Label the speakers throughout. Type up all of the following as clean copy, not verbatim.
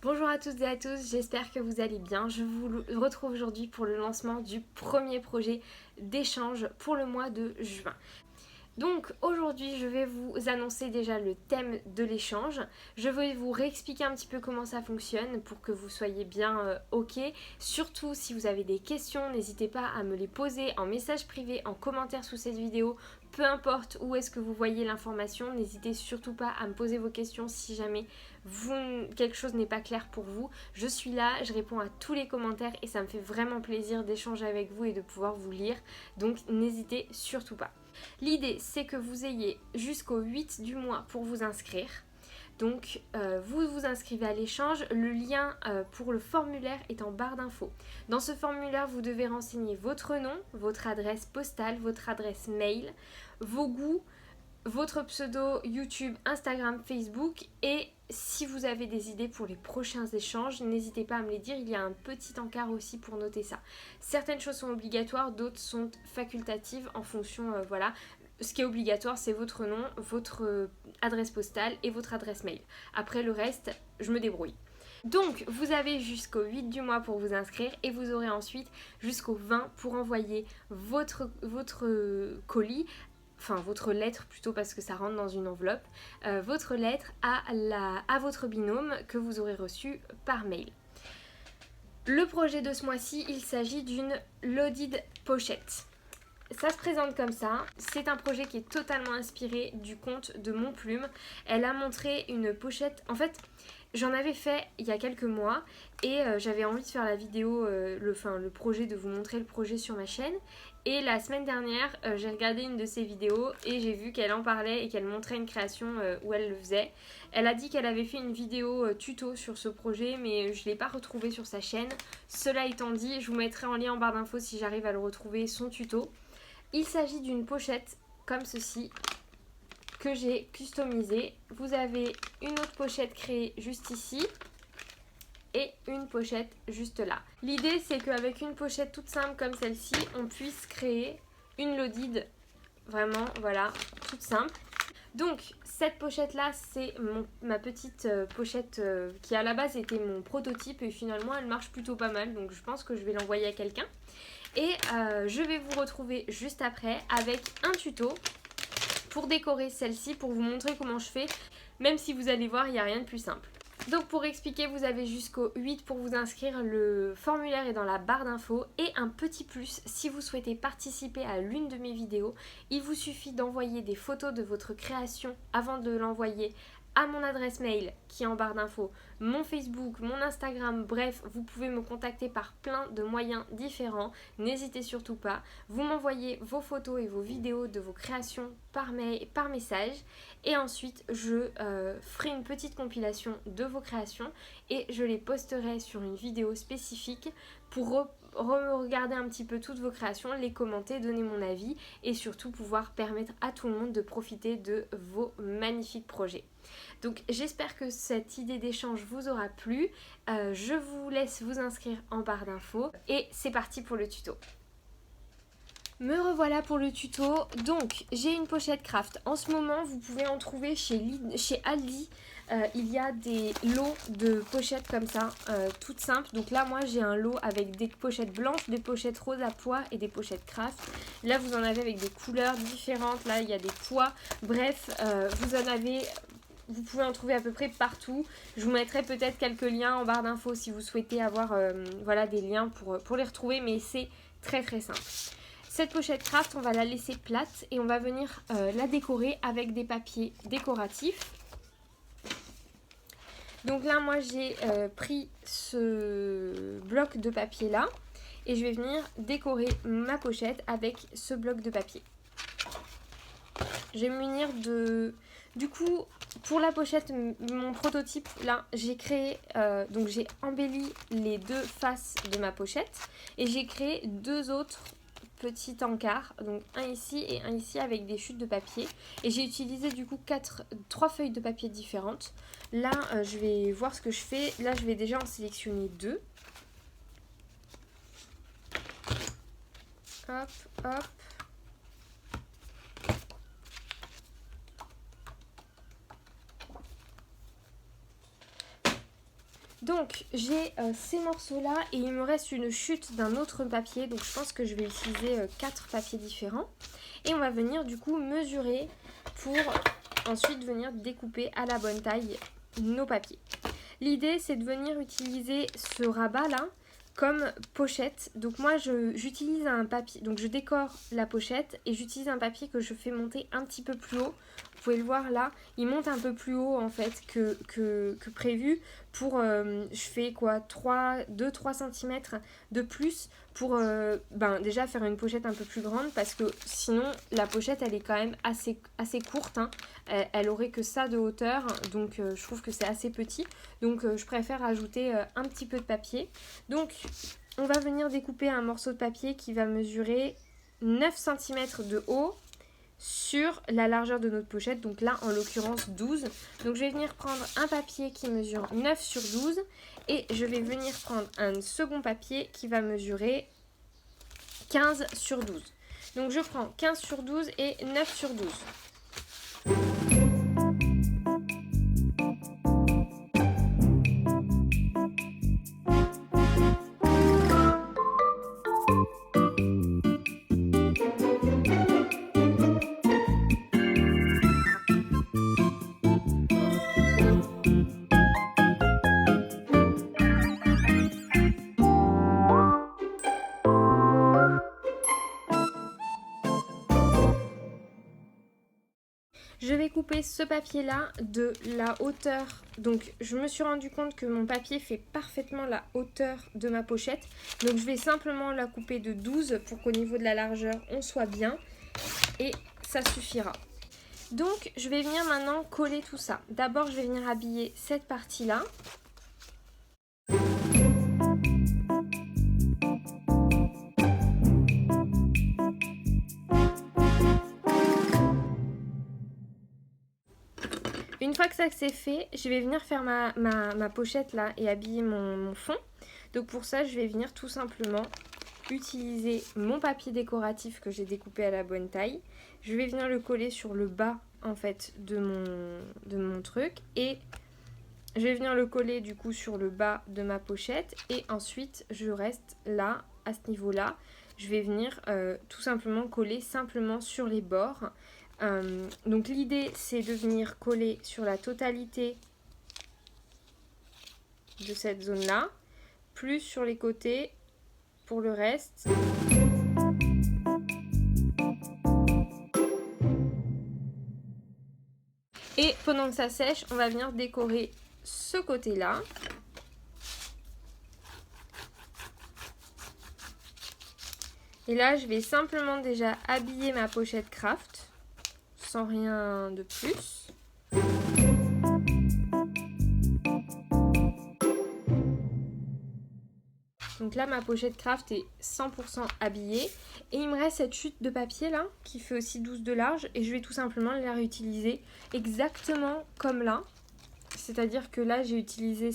Speaker 1: Bonjour à toutes et à tous, j'espère que vous allez bien. Je vous retrouve aujourd'hui pour le lancement du premier projet d'échange pour le mois de juin. Donc aujourd'hui je vais vous annoncer déjà le thème de l'échange. Je vais vous réexpliquer un petit peu comment ça fonctionne pour que vous soyez bien ok. Surtout si vous avez des questions, n'hésitez pas à me les poser en message privé, en commentaire sous cette vidéo. Peu importe où est-ce que vous voyez l'information, n'hésitez surtout pas à me poser vos questions si jamais quelque chose n'est pas clair pour vous. Je suis là, je réponds à tous les commentaires et ça me fait vraiment plaisir d'échanger avec vous et de pouvoir vous lire. Donc n'hésitez surtout pas. L'idée, c'est que vous ayez jusqu'au 8 du mois pour vous inscrire. Donc, vous vous inscrivez à l'échange. Le lien pour le formulaire est en barre d'infos. Dans ce formulaire, vous devez renseigner votre nom, votre adresse postale, votre adresse mail, vos goûts, votre pseudo YouTube, Instagram, Facebook et si vous avez des idées pour les prochains échanges, n'hésitez pas à me les dire, il y a un petit encart aussi pour noter ça. Certaines choses sont obligatoires, d'autres sont facultatives en fonction, voilà. Ce qui est obligatoire, c'est votre nom, votre adresse postale et votre adresse mail. Après le reste, je me débrouille. Donc, vous avez jusqu'au 8 du mois pour vous inscrire et vous aurez ensuite jusqu'au 20 pour envoyer votre colis, enfin votre lettre plutôt parce que ça rentre dans une enveloppe, votre lettre à votre binôme que vous aurez reçu par mail. Le projet de ce mois-ci, il s'agit d'une loaded pochette. Ça se présente comme ça, c'est un projet qui est totalement inspiré du conte de Montplume. Elle a montré une pochette, en fait j'en avais fait il y a quelques mois et j'avais envie de faire la vidéo, le projet, de vous montrer le projet sur ma chaîne. Et la semaine dernière, j'ai regardé une de ses vidéos et j'ai vu qu'elle en parlait et qu'elle montrait une création où elle le faisait. Elle a dit qu'elle avait fait une vidéo tuto sur ce projet, mais je ne l'ai pas retrouvé sur sa chaîne. Cela étant dit, je vous mettrai en lien en barre d'infos si j'arrive à le retrouver, son tuto. Il s'agit d'une pochette comme ceci que j'ai customisée. Vous avez une autre pochette créée juste ici et une pochette juste là. L'idée, c'est qu'avec une pochette toute simple comme celle-ci, on puisse créer une loaded vraiment, voilà, toute simple. Donc cette pochette là, c'est ma petite pochette qui à la base était mon prototype et finalement elle marche plutôt pas mal, donc je pense que je vais l'envoyer à quelqu'un. Et je vais vous retrouver juste après avec un tuto pour décorer celle-ci, pour vous montrer comment je fais, même si vous allez voir, il n'y a rien de plus simple. Donc pour expliquer, vous avez jusqu'au 8 pour vous inscrire, le formulaire est dans la barre d'infos. Et un petit plus, si vous souhaitez participer à l'une de mes vidéos, il vous suffit d'envoyer des photos de votre création avant de l'envoyer à mon adresse mail qui est en barre d'infos, mon Facebook, mon Instagram, bref, vous pouvez me contacter par plein de moyens différents. N'hésitez surtout pas. Vous m'envoyez vos photos et vos vidéos de vos créations par mail, par message. Et ensuite, je ferai une petite compilation de vos créations et je les posterai sur une vidéo spécifique pour regarder un petit peu toutes vos créations, les commenter, donner mon avis et surtout pouvoir permettre à tout le monde de profiter de vos magnifiques projets. Donc j'espère que cette idée d'échange vous aura plu. Je vous laisse vous inscrire en barre d'infos et c'est parti pour le tuto. Me revoilà pour le tuto. Donc j'ai une pochette craft. En ce moment vous pouvez en trouver chez Aldi. Il y a des lots de pochettes comme ça, toutes simples. Donc là moi j'ai un lot avec des pochettes blanches, des pochettes roses à pois et des pochettes craft. Là vous en avez avec des couleurs différentes. Là il y a des pois. Bref, vous pouvez en trouver à peu près partout. Je vous mettrai peut-être quelques liens en barre d'infos si vous souhaitez avoir voilà, des liens pour les retrouver. Mais c'est très très simple. Cette pochette craft, on va la laisser plate et on va venir la décorer avec des papiers décoratifs. Donc là, moi, j'ai pris ce bloc de papier là et je vais venir décorer ma pochette avec ce bloc de papier. Je vais me munir de... Du coup, pour la pochette, mon prototype, là, j'ai créé... donc j'ai embelli les deux faces de ma pochette et j'ai créé deux autres petits encarts, donc un ici et un ici avec des chutes de papier. Et j'ai utilisé du coup 3 feuilles de papier différentes. Là, je vais voir ce que je fais. Là, je vais déjà en sélectionner 2. Hop, hop. Donc j'ai ces morceaux là et il me reste une chute d'un autre papier, donc je pense que je vais utiliser 4 papiers différents et on va venir du coup mesurer pour ensuite venir découper à la bonne taille nos papiers. L'idée c'est de venir utiliser ce rabat là comme pochette. Donc moi j'utilise un papier, donc je décore la pochette et j'utilise un papier que je fais monter un petit peu plus haut. Vous pouvez le voir là, il monte un peu plus haut en fait que prévu pour, je fais quoi, 2-3 cm de plus pour déjà faire une pochette un peu plus grande parce que sinon la pochette elle est quand même assez courte, hein. Elle aurait que ça de hauteur, donc je trouve que c'est assez petit, donc je préfère ajouter un petit peu de papier. Donc on va venir découper un morceau de papier qui va mesurer 9 cm de haut sur la largeur de notre pochette, donc là en l'occurrence 12. Donc je vais venir prendre un papier qui mesure 9 sur 12 et je vais venir prendre un second papier qui va mesurer 15 sur 12. Donc je prends 15 sur 12 et 9 sur 12. Je vais couper ce papier-là de la hauteur. Donc je me suis rendu compte que mon papier fait parfaitement la hauteur de ma pochette. Donc je vais simplement la couper de 12 pour qu'au niveau de la largeur, on soit bien. Et ça suffira. Donc je vais venir maintenant coller tout ça. D'abord je vais venir habiller cette partie-là. Une fois que ça c'est fait, je vais venir faire ma pochette là et habiller mon fond. Donc pour ça, je vais venir tout simplement utiliser mon papier décoratif que j'ai découpé à la bonne taille. Je vais venir le coller sur le bas en fait de mon truc et je vais venir le coller du coup sur le bas de ma pochette et ensuite je reste là à ce niveau là. Je vais venir tout simplement coller simplement sur les bords. Donc l'idée c'est de venir coller sur la totalité de cette zone là, plus sur les côtés pour le reste. Et pendant que ça sèche, on va venir décorer ce côté là. Et là je vais simplement déjà habiller ma pochette craft sans rien de plus. Donc là ma pochette craft est 100% habillée et il me reste cette chute de papier là qui fait aussi 12 de large et je vais tout simplement la réutiliser exactement comme là. C'est-à-dire que là j'ai utilisé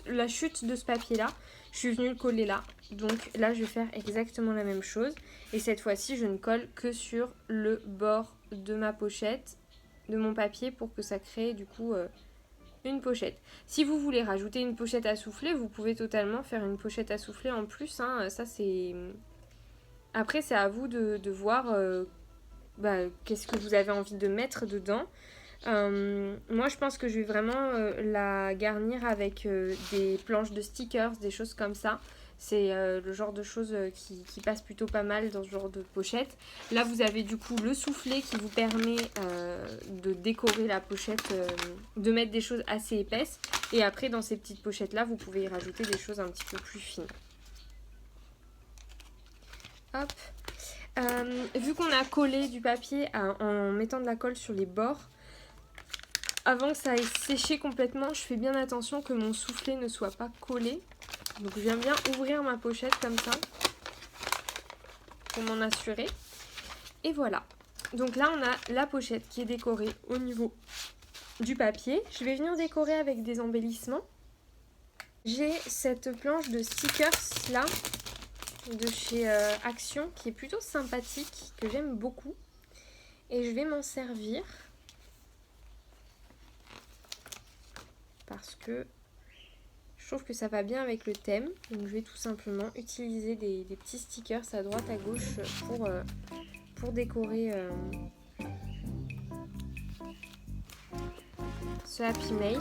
Speaker 1: la chute de ce papier là, je suis venue le coller là. Donc là je vais faire exactement la même chose et cette fois-ci je ne colle que sur le bord de ma pochette, de mon papier pour que ça crée du coup une pochette. Si vous voulez rajouter une pochette à souffler, vous pouvez totalement faire une pochette à souffler en plus, hein. Ça c'est... Après c'est à vous de voir qu'est-ce que vous avez envie de mettre dedans. Moi je pense que je vais vraiment la garnir avec des planches de stickers, des choses comme ça. C'est le genre de choses qui passe plutôt pas mal dans ce genre de pochette. Là vous avez du coup le soufflet qui vous permet de décorer la pochette, de mettre des choses assez épaisses. Et après dans ces petites pochettes là vous pouvez y rajouter des choses un petit peu plus fines. Hop. Vu qu'on a collé du papier en mettant de la colle sur les bords, avant que ça aille sécher complètement, je fais bien attention que mon soufflet ne soit pas collé. Donc je viens bien ouvrir ma pochette comme ça pour m'en assurer. Et voilà. Donc là on a la pochette qui est décorée au niveau du papier. Je vais venir décorer avec des embellissements. J'ai cette planche de stickers là de chez Action qui est plutôt sympathique, que j'aime beaucoup. Et je vais m'en servir parce que trouve que ça va bien avec le thème. Donc je vais tout simplement utiliser des petits stickers à droite à gauche pour décorer ce Happy Mail.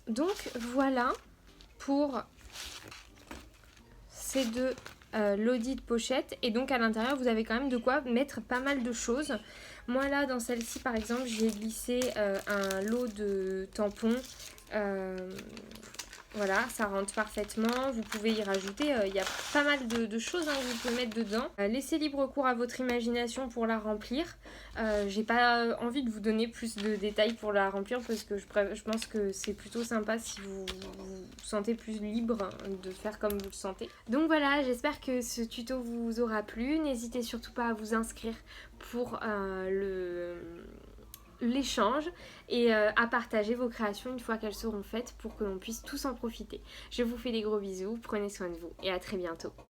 Speaker 1: Donc voilà pour ces deux lodis de pochette. Et donc à l'intérieur vous avez quand même de quoi mettre pas mal de choses. Moi là dans celle-ci par exemple j'ai glissé un lot de tampons. Voilà, ça rentre parfaitement. Vous pouvez y rajouter, il y a pas mal de choses que vous pouvez mettre dedans. Laissez libre cours à votre imagination pour la remplir. J'ai pas envie de vous donner plus de détails pour la remplir parce que je pense que c'est plutôt sympa si vous vous sentez plus libre de faire comme vous le sentez. Donc voilà, j'espère que ce tuto vous aura plu. N'hésitez surtout pas à vous inscrire pour l'échange et à partager vos créations une fois qu'elles seront faites pour que l'on puisse tous en profiter. Je vous fais des gros bisous, prenez soin de vous et à très bientôt.